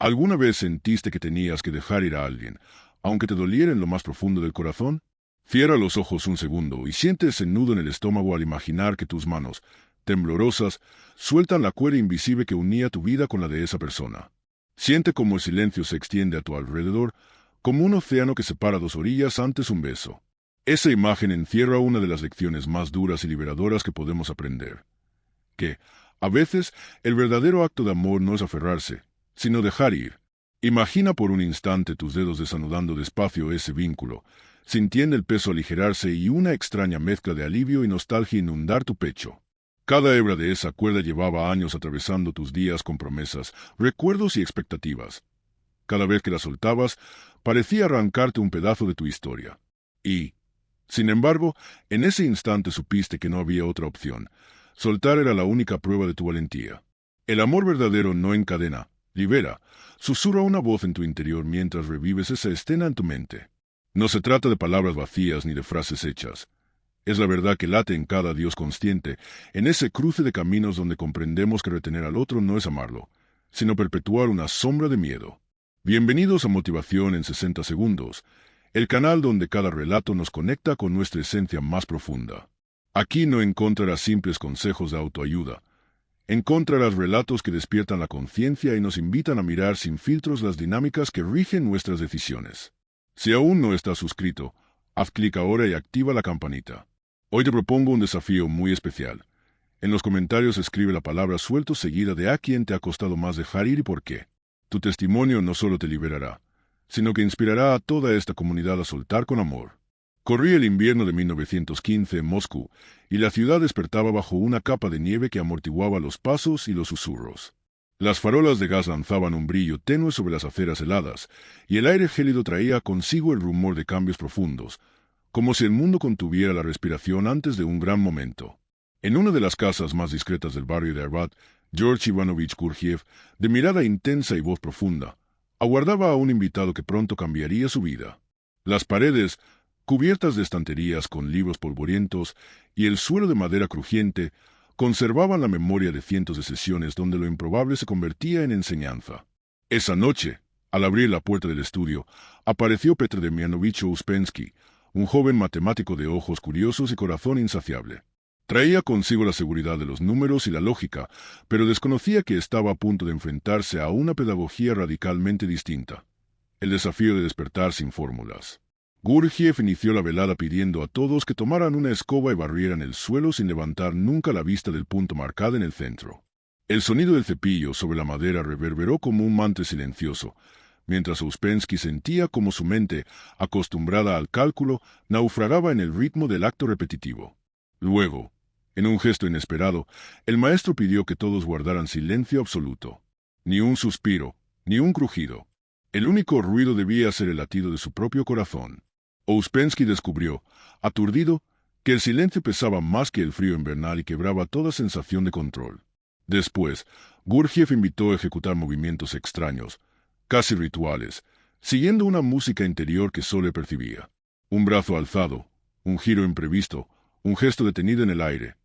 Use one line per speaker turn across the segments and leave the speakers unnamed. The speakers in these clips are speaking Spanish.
¿Alguna vez sentiste que tenías que dejar ir a alguien, aunque te doliera en lo más profundo del corazón? Cierra los ojos un segundo y siente ese nudo en el estómago al imaginar que tus manos, temblorosas, sueltan la cuerda invisible que unía tu vida con la de esa persona. Siente cómo el silencio se extiende a tu alrededor, como un océano que separa dos orillas antes un beso. Esa imagen encierra una de las lecciones más duras y liberadoras que podemos aprender. Que, a veces, el verdadero acto de amor no es aferrarse, sino dejar ir. Imagina por un instante tus dedos desanudando despacio ese vínculo, sintiendo el peso aligerarse y una extraña mezcla de alivio y nostalgia inundar tu pecho. Cada hebra de esa cuerda llevaba años atravesando tus días con promesas, recuerdos y expectativas. Cada vez que la soltabas, parecía arrancarte un pedazo de tu historia. Y, sin embargo, en ese instante supiste que no había otra opción. Soltar era la única prueba de tu valentía. El amor verdadero no encadena, libera, susurra una voz en tu interior mientras revives esa escena en tu mente. No se trata de palabras vacías ni de frases hechas. Es la verdad que late en cada Dios consciente, en ese cruce de caminos donde comprendemos que retener al otro no es amarlo, sino perpetuar una sombra de miedo. Bienvenidos a Motivación en 60 segundos, el canal donde cada relato nos conecta con nuestra esencia más profunda. Aquí no encontrarás simples consejos de autoayuda. Encontrarás relatos que despiertan la conciencia y nos invitan a mirar sin filtros las dinámicas que rigen nuestras decisiones. Si aún no estás suscrito, haz clic ahora y activa la campanita. Hoy te propongo un desafío muy especial. En los comentarios escribe la palabra suelto seguida de a quién te ha costado más dejar ir y por qué. Tu testimonio no solo te liberará, sino que inspirará a toda esta comunidad a soltar con amor. Corría el invierno de 1915 en Moscú, y la ciudad despertaba bajo una capa de nieve que amortiguaba los pasos y los susurros. Las farolas de gas lanzaban un brillo tenue sobre las aceras heladas, y el aire gélido traía consigo el rumor de cambios profundos, como si el mundo contuviera la respiración antes de un gran momento. En una de las casas más discretas del barrio de Arbat, George Ivanovich Gurdjieff, de mirada intensa y voz profunda, aguardaba a un invitado que pronto cambiaría su vida. Las paredes, cubiertas de estanterías con libros polvorientos y el suelo de madera crujiente, conservaban la memoria de cientos de sesiones donde lo improbable se convertía en enseñanza. Esa noche, al abrir la puerta del estudio, apareció Petr Demianovich Ouspensky, un joven matemático de ojos curiosos y corazón insaciable. Traía consigo la seguridad de los números y la lógica, pero desconocía que estaba a punto de enfrentarse a una pedagogía radicalmente distinta. El desafío de despertar sin fórmulas. Gurdjieff inició la velada pidiendo a todos que tomaran una escoba y barrieran el suelo sin levantar nunca la vista del punto marcado en el centro. El sonido del cepillo sobre la madera reverberó como un mantra silencioso, mientras Ouspensky sentía como su mente, acostumbrada al cálculo, naufragaba en el ritmo del acto repetitivo. Luego, en un gesto inesperado, el maestro pidió que todos guardaran silencio absoluto. Ni un suspiro, ni un crujido. El único ruido debía ser el latido de su propio corazón. Ouspensky descubrió, aturdido, que el silencio pesaba más que el frío invernal y quebraba toda sensación de control. Después, Gurdjieff invitó a ejecutar movimientos extraños, casi rituales, siguiendo una música interior que solo percibía. Un brazo alzado, un giro imprevisto, un gesto detenido en el aire.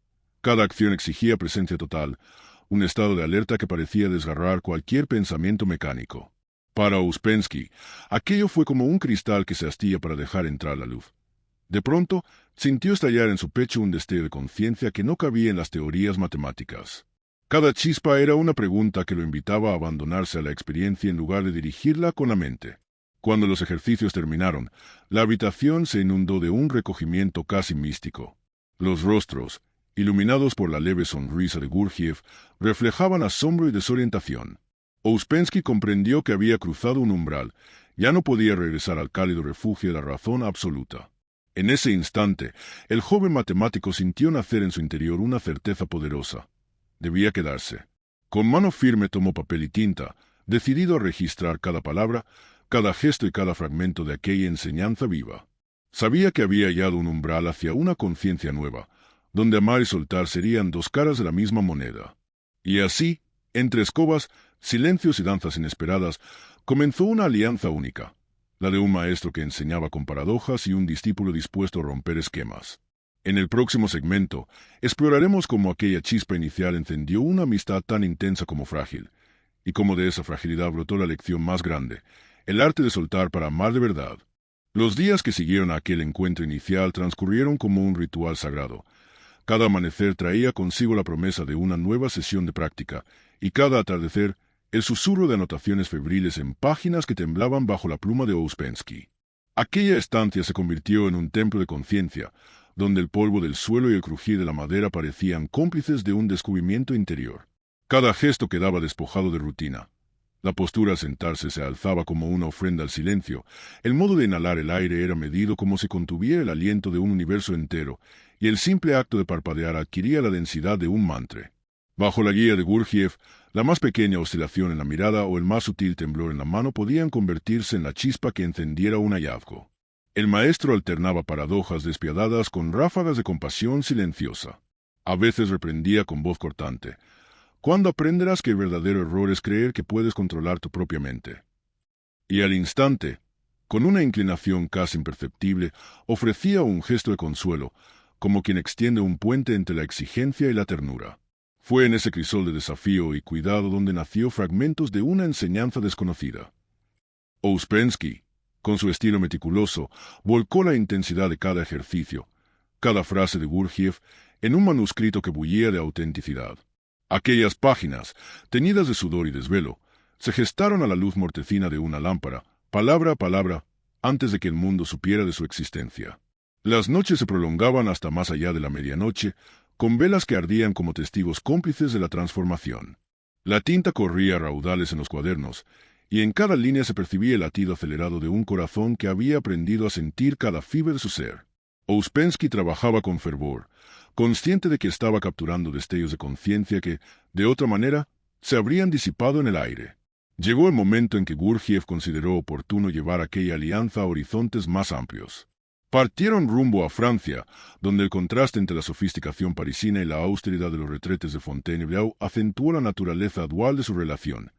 Cada acción exigía presencia total, un estado de alerta que parecía desgarrar cualquier pensamiento mecánico. Para Ouspensky, aquello fue como un cristal que se hastía para dejar entrar la luz. De pronto, sintió estallar en su pecho un destello de conciencia que no cabía en las teorías matemáticas. Cada chispa era una pregunta que lo invitaba a abandonarse a la experiencia en lugar de dirigirla con la mente. Cuando los ejercicios terminaron, la habitación se inundó de un recogimiento casi místico. Los rostros, iluminados por la leve sonrisa de Gurdjieff, reflejaban asombro y desorientación. Ouspensky comprendió que había cruzado un umbral, ya no podía regresar al cálido refugio de la razón absoluta. En ese instante, el joven matemático sintió nacer en su interior una certeza poderosa. Debía quedarse. Con mano firme tomó papel y tinta, decidido a registrar cada palabra, cada gesto y cada fragmento de aquella enseñanza viva. Sabía que había hallado un umbral hacia una conciencia nueva, donde amar y soltar serían dos caras de la misma moneda. Y así, entre escobas, silencios y danzas inesperadas, comenzó una alianza única, la de un maestro que enseñaba con paradojas y un discípulo dispuesto a romper esquemas. En el próximo segmento, exploraremos cómo aquella chispa inicial encendió una amistad tan intensa como frágil, Y como de esa fragilidad brotó la lección más grande, el arte de soltar para amar de verdad. Los días que siguieron a aquel encuentro inicial transcurrieron como un ritual sagrado. Cada amanecer traía consigo la promesa de una nueva sesión de práctica, y cada atardecer el susurro de anotaciones febriles en páginas que temblaban bajo la pluma de Ouspensky. Aquella estancia se convirtió en un templo de conciencia, donde el polvo del suelo y el crujir de la madera parecían cómplices de un descubrimiento interior. Cada gesto quedaba despojado de rutina. La postura al sentarse se alzaba como una ofrenda al silencio. El modo de inhalar el aire era medido como si contuviera el aliento de un universo entero, y el simple acto de parpadear adquiría la densidad de un mantra. Bajo la guía de Gurdjieff, la más pequeña oscilación en la mirada o el más sutil temblor en la mano podían convertirse en la chispa que encendiera un hallazgo. El maestro alternaba paradojas despiadadas con ráfagas de compasión silenciosa. A veces reprendía con voz cortante: ¿cuándo aprenderás que el verdadero error es creer que puedes controlar tu propia mente? Y al instante, con una inclinación casi imperceptible, ofrecía un gesto de consuelo, como quien extiende un puente entre la exigencia y la ternura. Fue en ese crisol de desafío y cuidado donde nació fragmentos de una enseñanza desconocida. Ouspensky, con su estilo meticuloso, volcó la intensidad de cada ejercicio, cada frase de Gurdjieff, en un manuscrito que bullía de autenticidad. Aquellas páginas, teñidas de sudor y desvelo, se gestaron a la luz mortecina de una lámpara, palabra a palabra, antes de que el mundo supiera de su existencia. Las noches se prolongaban hasta más allá de la medianoche, con velas que ardían como testigos cómplices de la transformación. La tinta corría a raudales en los cuadernos, y en cada línea se percibía el latido acelerado de un corazón que había aprendido a sentir cada fibra de su ser. Ouspensky trabajaba con fervor, consciente de que estaba capturando destellos de conciencia que, de otra manera, se habrían disipado en el aire. Llegó el momento en que Gurdjieff consideró oportuno llevar aquella alianza a horizontes más amplios. Partieron rumbo a Francia, donde el contraste entre la sofisticación parisina y la austeridad de los retretes de Fontainebleau acentuó la naturaleza dual de su relación: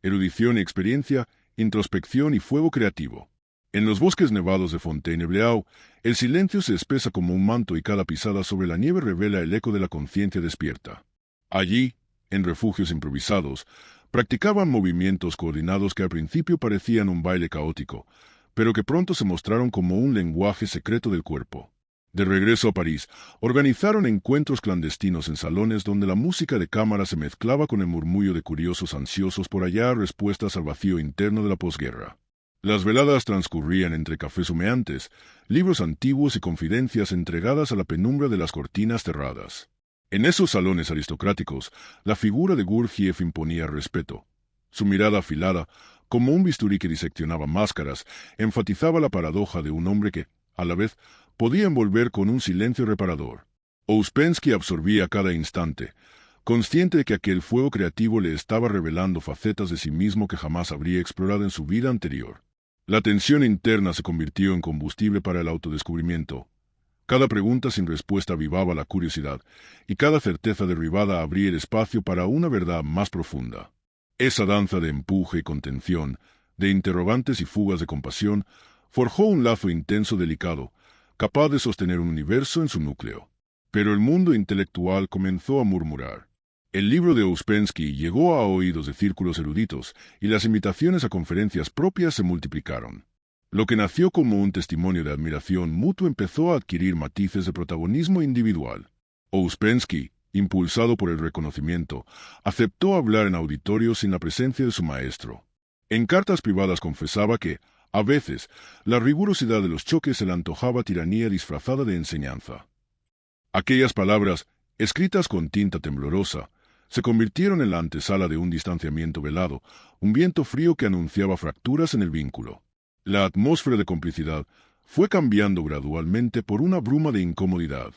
erudición y experiencia, introspección y fuego creativo. En los bosques nevados de Fontainebleau, el silencio se espesa como un manto y cada pisada sobre la nieve revela el eco de la conciencia despierta. Allí, en refugios improvisados, practicaban movimientos coordinados que al principio parecían un baile caótico, pero que pronto se mostraron como un lenguaje secreto del cuerpo. De regreso a París, organizaron encuentros clandestinos en salones donde la música de cámara se mezclaba con el murmullo de curiosos ansiosos por hallar respuestas al vacío interno de la posguerra. Las veladas transcurrían entre cafés humeantes, libros antiguos y confidencias entregadas a la penumbra de las cortinas cerradas. En esos salones aristocráticos, la figura de Gurdjieff imponía respeto. Su mirada afilada, como un bisturí que diseccionaba máscaras, enfatizaba la paradoja de un hombre que, a la vez, podía envolver con un silencio reparador. Ouspensky absorbía cada instante, consciente de que aquel fuego creativo le estaba revelando facetas de sí mismo que jamás habría explorado en su vida anterior. La tensión interna se convirtió en combustible para el autodescubrimiento. Cada pregunta sin respuesta avivaba la curiosidad, y cada certeza derribada abría el espacio para una verdad más profunda. Esa danza de empuje y contención, de interrogantes y fugas de compasión, forjó un lazo intenso delicado, capaz de sostener un universo en su núcleo. Pero el mundo intelectual comenzó a murmurar. El libro de Ouspensky llegó a oídos de círculos eruditos, y las invitaciones a conferencias propias se multiplicaron. Lo que nació como un testimonio de admiración mutua empezó a adquirir matices de protagonismo individual. Ouspensky, impulsado por el reconocimiento, aceptó hablar en auditorios sin la presencia de su maestro. En cartas privadas confesaba que, a veces, la rigurosidad de los choques se le antojaba tiranía disfrazada de enseñanza. Aquellas palabras, escritas con tinta temblorosa, se convirtieron en la antesala de un distanciamiento velado, un viento frío que anunciaba fracturas en el vínculo. La atmósfera de complicidad fue cambiando gradualmente por una bruma de incomodidad.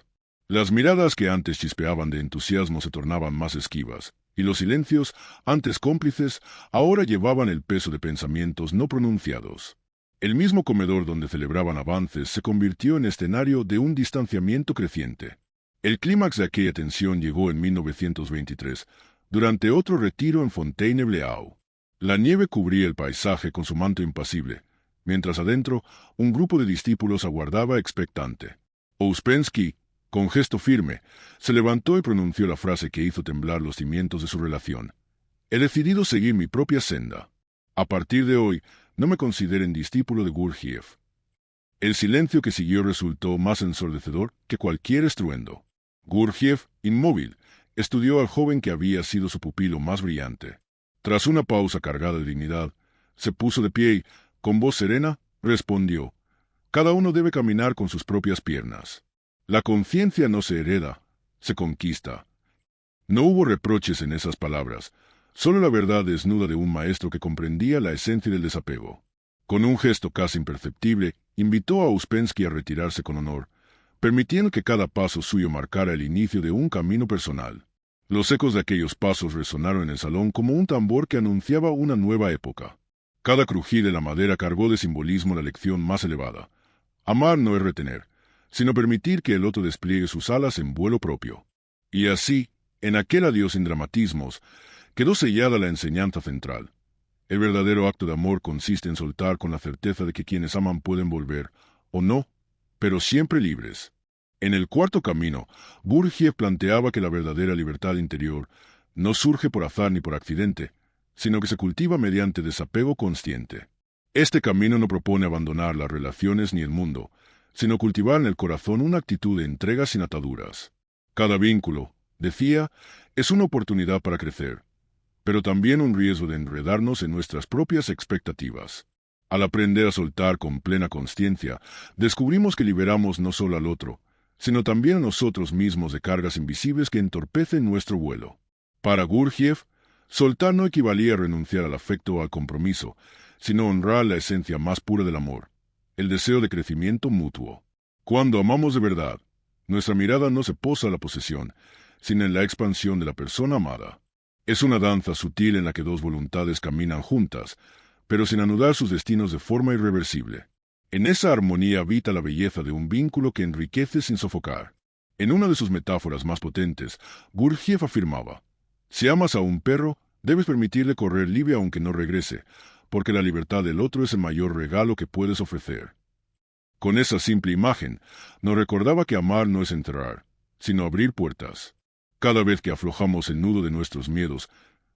Las miradas que antes chispeaban de entusiasmo se tornaban más esquivas, y los silencios, antes cómplices, ahora llevaban el peso de pensamientos no pronunciados. El mismo comedor donde celebraban avances se convirtió en escenario de un distanciamiento creciente. El clímax de aquella tensión llegó en 1923, durante otro retiro en Fontainebleau. La nieve cubría el paisaje con su manto impasible, mientras adentro un grupo de discípulos aguardaba expectante. Ouspensky, con gesto firme, se levantó y pronunció la frase que hizo temblar los cimientos de su relación: He decidido seguir mi propia senda. A partir de hoy, no me consideren discípulo de Gurdjieff. El silencio que siguió resultó más ensordecedor que cualquier estruendo. Gurdjieff, inmóvil, estudió al joven que había sido su pupilo más brillante. Tras una pausa cargada de dignidad, se puso de pie y, con voz serena, respondió: «Cada uno debe caminar con sus propias piernas. La conciencia no se hereda, se conquista». No hubo reproches en esas palabras, solo la verdad desnuda de un maestro que comprendía la esencia del desapego. Con un gesto casi imperceptible, invitó a Ouspensky a retirarse con honor, permitiendo que cada paso suyo marcara el inicio de un camino personal. Los ecos de aquellos pasos resonaron en el salón como un tambor que anunciaba una nueva época. Cada crujir de la madera cargó de simbolismo la lección más elevada. Amar no es retener, sino permitir que el otro despliegue sus alas en vuelo propio. Y así, en aquel adiós sin dramatismos, quedó sellada la enseñanza central. El verdadero acto de amor consiste en soltar con la certeza de que quienes aman pueden volver, o no, pero siempre libres. En el cuarto camino, Gurdjieff planteaba que la verdadera libertad interior no surge por azar ni por accidente, sino que se cultiva mediante desapego consciente. Este camino no propone abandonar las relaciones ni el mundo, sino cultivar en el corazón una actitud de entrega sin ataduras. Cada vínculo, decía, es una oportunidad para crecer, pero también un riesgo de enredarnos en nuestras propias expectativas. Al aprender a soltar con plena consciencia, descubrimos que liberamos no solo al otro, sino también a nosotros mismos de cargas invisibles que entorpecen nuestro vuelo. Para Gurdjieff, soltar no equivalía a renunciar al afecto o al compromiso, sino honrar la esencia más pura del amor, el deseo de crecimiento mutuo. Cuando amamos de verdad, nuestra mirada no se posa en la posesión, sino en la expansión de la persona amada. Es una danza sutil en la que dos voluntades caminan juntas, pero sin anudar sus destinos de forma irreversible. En esa armonía habita la belleza de un vínculo que enriquece sin sofocar. En una de sus metáforas más potentes, Gurdjieff afirmaba: «Si amas a un perro, debes permitirle correr libre aunque no regrese, porque la libertad del otro es el mayor regalo que puedes ofrecer». Con esa simple imagen, nos recordaba que amar no es enterrar, sino abrir puertas. Cada vez que aflojamos el nudo de nuestros miedos,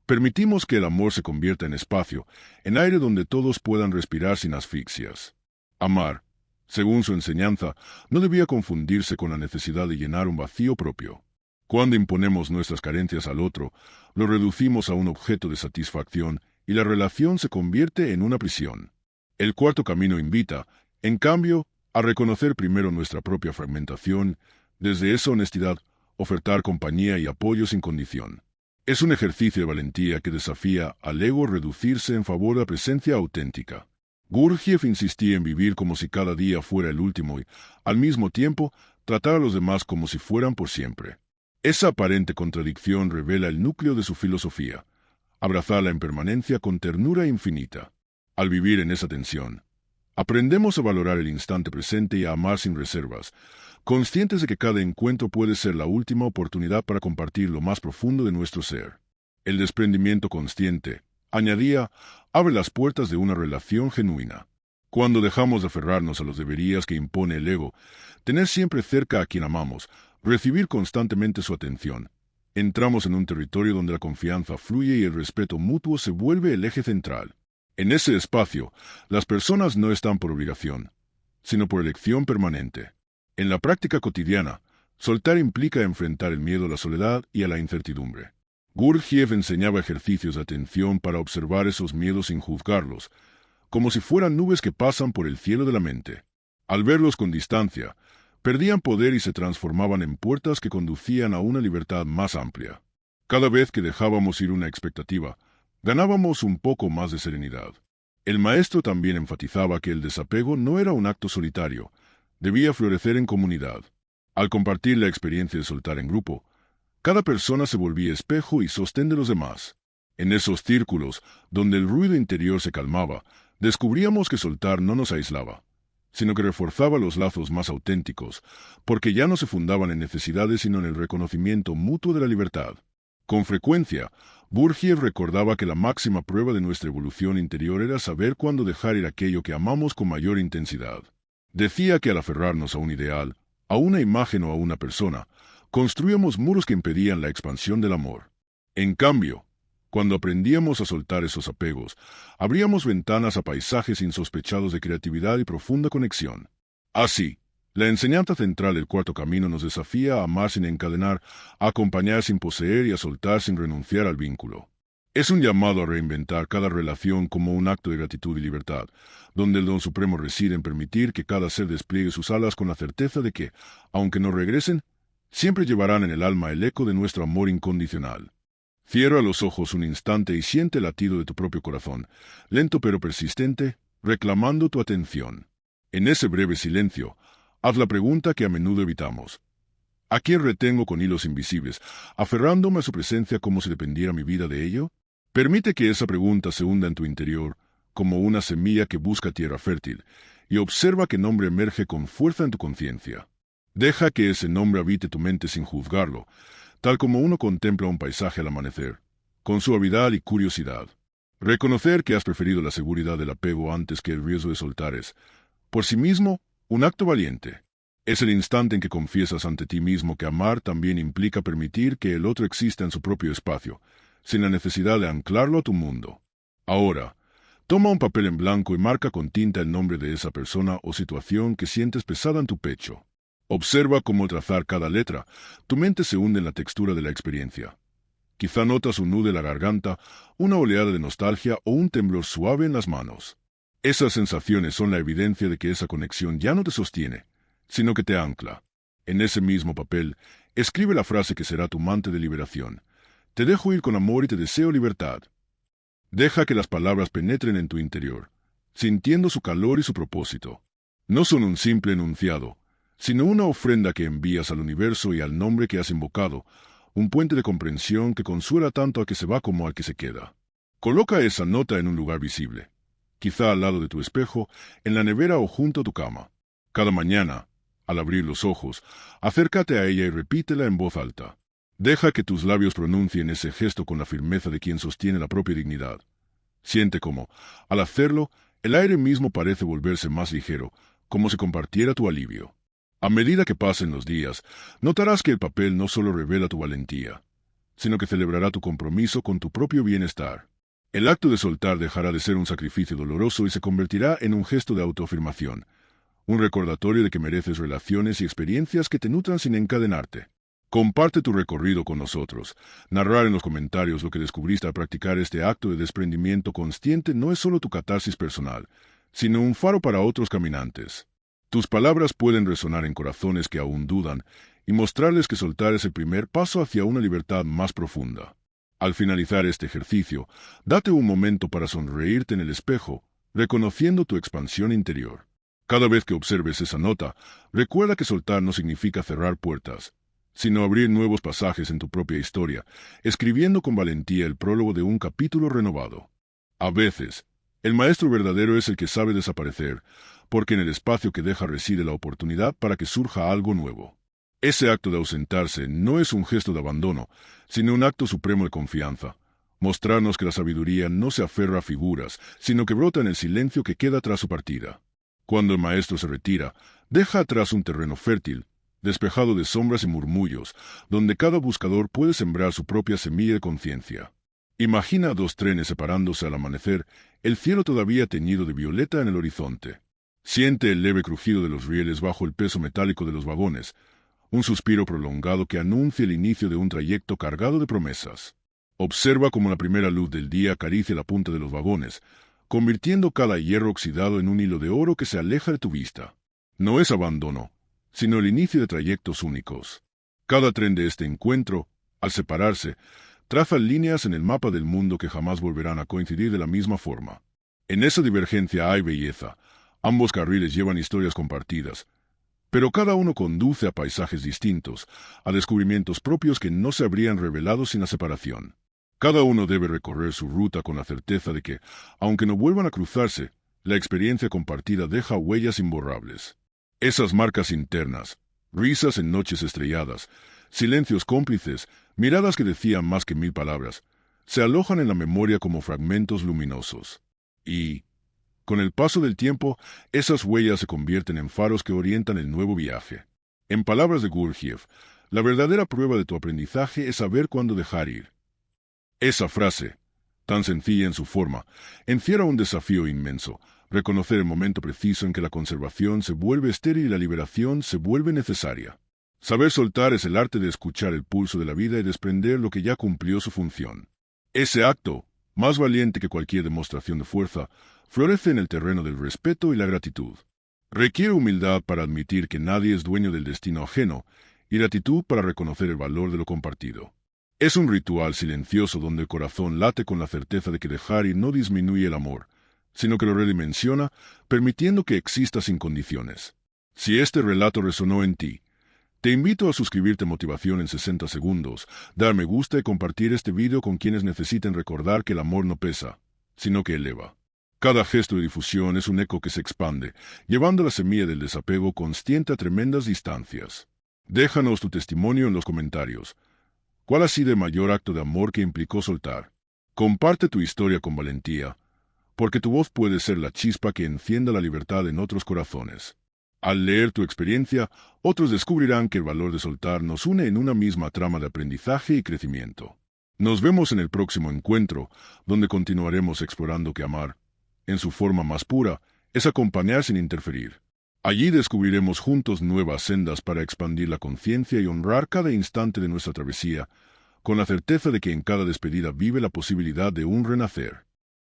permitimos que el amor se convierta en espacio, en aire donde todos puedan respirar sin asfixias. Amar, según su enseñanza, no debía confundirse con la necesidad de llenar un vacío propio. Cuando imponemos nuestras carencias al otro, lo reducimos a un objeto de satisfacción y la relación se convierte en una prisión. El cuarto camino invita, en cambio, a reconocer primero nuestra propia fragmentación, desde esa honestidad, ofertar compañía y apoyo sin condición. Es un ejercicio de valentía que desafía al ego reducirse en favor de la presencia auténtica. Gurdjieff insistía en vivir como si cada día fuera el último y, al mismo tiempo, tratar a los demás como si fueran por siempre. Esa aparente contradicción revela el núcleo de su filosofía: abrazar la impermanencia con ternura infinita. Al vivir en esa tensión, aprendemos a valorar el instante presente y a amar sin reservas, conscientes de que cada encuentro puede ser la última oportunidad para compartir lo más profundo de nuestro ser. El desprendimiento consciente, añadía, abre las puertas de una relación genuina. Cuando dejamos de aferrarnos a los deberías que impone el ego, tener siempre cerca a quien amamos, recibir constantemente su atención, entramos en un territorio donde la confianza fluye y el respeto mutuo se vuelve el eje central. En ese espacio, las personas no están por obligación, sino por elección permanente. En la práctica cotidiana, soltar implica enfrentar el miedo a la soledad y a la incertidumbre. Gurdjieff enseñaba ejercicios de atención para observar esos miedos sin juzgarlos, como si fueran nubes que pasan por el cielo de la mente. Al verlos con distancia, perdían poder y se transformaban en puertas que conducían a una libertad más amplia. Cada vez que dejábamos ir una expectativa, ganábamos un poco más de serenidad. El maestro también enfatizaba que el desapego no era un acto solitario, debía florecer en comunidad. Al compartir la experiencia de soltar en grupo, cada persona se volvía espejo y sostén de los demás. En esos círculos, donde el ruido interior se calmaba, descubríamos que soltar no nos aislaba, sino que reforzaba los lazos más auténticos, porque ya no se fundaban en necesidades sino en el reconocimiento mutuo de la libertad. Con frecuencia, Gurdjieff recordaba que la máxima prueba de nuestra evolución interior era saber cuándo dejar ir aquello que amamos con mayor intensidad. Decía que al aferrarnos a un ideal, a una imagen o a una persona, construíamos muros que impedían la expansión del amor. En cambio, Cuando aprendíamos a soltar esos apegos, abríamos ventanas a paisajes insospechados de creatividad y profunda conexión. Así, la enseñanza central del cuarto camino nos desafía a amar sin encadenar, a acompañar sin poseer y a soltar sin renunciar al vínculo. Es un llamado a reinventar cada relación como un acto de gratitud y libertad, donde el don supremo reside en permitir que cada ser despliegue sus alas con la certeza de que, aunque no regresen, siempre llevarán en el alma el eco de nuestro amor incondicional. Cierra los ojos un instante y siente el latido de tu propio corazón, lento pero persistente, reclamando tu atención. En ese breve silencio, haz la pregunta que a menudo evitamos. ¿A quién retengo con hilos invisibles, aferrándome a su presencia como si dependiera mi vida de ello? Permite que esa pregunta se hunda en tu interior, como una semilla que busca tierra fértil, y observa qué nombre emerge con fuerza en tu conciencia. Deja que ese nombre habite tu mente sin juzgarlo, tal como uno contempla un paisaje al amanecer, con suavidad y curiosidad. Reconocer que has preferido la seguridad del apego antes que el riesgo de soltar es, por sí mismo, un acto valiente. Es el instante en que confiesas ante ti mismo que amar también implica permitir que el otro exista en su propio espacio, sin la necesidad de anclarlo a tu mundo. Ahora, toma un papel en blanco y marca con tinta el nombre de esa persona o situación que sientes pesada en tu pecho. Observa cómo al trazar cada letra, tu mente se hunde en la textura de la experiencia. Quizá notas un nudo en la garganta, una oleada de nostalgia o un temblor suave en las manos. Esas sensaciones son la evidencia de que esa conexión ya no te sostiene, sino que te ancla. En ese mismo papel, escribe la frase que será tu mante de liberación. Te dejo ir con amor y te deseo libertad. Deja que las palabras penetren en tu interior, sintiendo su calor y su propósito. No son un simple enunciado, sino una ofrenda que envías al universo y al nombre que has invocado, un puente de comprensión que consuela tanto al que se va como al que se queda. Coloca esa nota en un lugar visible, quizá al lado de tu espejo, en la nevera o junto a tu cama. Cada mañana, al abrir los ojos, acércate a ella y repítela en voz alta. Deja que tus labios pronuncien ese gesto con la firmeza de quien sostiene la propia dignidad. Siente cómo, al hacerlo, el aire mismo parece volverse más ligero, como si compartiera tu alivio. A medida que pasen los días, notarás que el papel no solo revela tu valentía, sino que celebrará tu compromiso con tu propio bienestar. El acto de soltar dejará de ser un sacrificio doloroso y se convertirá en un gesto de autoafirmación, un recordatorio de que mereces relaciones y experiencias que te nutran sin encadenarte. Comparte tu recorrido con nosotros. Narrar en los comentarios lo que descubriste al practicar este acto de desprendimiento consciente no es solo tu catarsis personal, sino un faro para otros caminantes. Tus palabras pueden resonar en corazones que aún dudan y mostrarles que soltar es el primer paso hacia una libertad más profunda. Al finalizar este ejercicio, date un momento para sonreírte en el espejo, reconociendo tu expansión interior. Cada vez que observes esa nota, recuerda que soltar no significa cerrar puertas, sino abrir nuevos pasajes en tu propia historia, escribiendo con valentía el prólogo de un capítulo renovado. A veces, el maestro verdadero es el que sabe desaparecer, porque en el espacio que deja reside la oportunidad para que surja algo nuevo. Ese acto de ausentarse no es un gesto de abandono, sino un acto supremo de confianza. Mostrarnos que la sabiduría no se aferra a figuras, sino que brota en el silencio que queda tras su partida. Cuando el maestro se retira, deja atrás un terreno fértil, despejado de sombras y murmullos, donde cada buscador puede sembrar su propia semilla de conciencia. Imagina dos trenes separándose al amanecer, el cielo todavía teñido de violeta en el horizonte. Siente el leve crujido de los rieles bajo el peso metálico de los vagones, un suspiro prolongado que anuncia el inicio de un trayecto cargado de promesas. Observa cómo la primera luz del día acaricia la punta de los vagones, convirtiendo cada hierro oxidado en un hilo de oro que se aleja de tu vista. No es abandono, sino el inicio de trayectos únicos. Cada tren de este encuentro, al separarse, traza líneas en el mapa del mundo que jamás volverán a coincidir de la misma forma. En esa divergencia hay belleza. Ambos carriles llevan historias compartidas, pero cada uno conduce a paisajes distintos, a descubrimientos propios que no se habrían revelado sin la separación. Cada uno debe recorrer su ruta con la certeza de que, aunque no vuelvan a cruzarse, la experiencia compartida deja huellas imborrables. Esas marcas internas, risas en noches estrelladas, silencios cómplices, miradas que decían más que 1000 palabras, se alojan en la memoria como fragmentos luminosos. Y, con el paso del tiempo, esas huellas se convierten en faros que orientan el nuevo viaje. En palabras de Gurdjieff, la verdadera prueba de tu aprendizaje es saber cuándo dejar ir. Esa frase, tan sencilla en su forma, encierra un desafío inmenso: reconocer el momento preciso en que la conservación se vuelve estéril y la liberación se vuelve necesaria. Saber soltar es el arte de escuchar el pulso de la vida y desprender lo que ya cumplió su función. Ese acto, más valiente que cualquier demostración de fuerza, florece en el terreno del respeto y la gratitud. Requiere humildad para admitir que nadie es dueño del destino ajeno, y gratitud para reconocer el valor de lo compartido. Es un ritual silencioso donde el corazón late con la certeza de que dejar ir no disminuye el amor, sino que lo redimensiona, permitiendo que exista sin condiciones. Si este relato resonó en ti, te invito a suscribirte a Motivación en 60 segundos, dar me gusta y compartir este video con quienes necesiten recordar que el amor no pesa, sino que eleva. Cada gesto de difusión es un eco que se expande, llevando la semilla del desapego consciente a tremendas distancias. Déjanos tu testimonio en los comentarios. ¿Cuál ha sido el mayor acto de amor que implicó soltar? Comparte tu historia con valentía, porque tu voz puede ser la chispa que encienda la libertad en otros corazones. Al leer tu experiencia, otros descubrirán que el valor de soltar nos une en una misma trama de aprendizaje y crecimiento. Nos vemos en el próximo encuentro, donde continuaremos explorando que amar, en su forma más pura, es acompañar sin interferir. Allí descubriremos juntos nuevas sendas para expandir la conciencia y honrar cada instante de nuestra travesía, con la certeza de que en cada despedida vive la posibilidad de un renacer.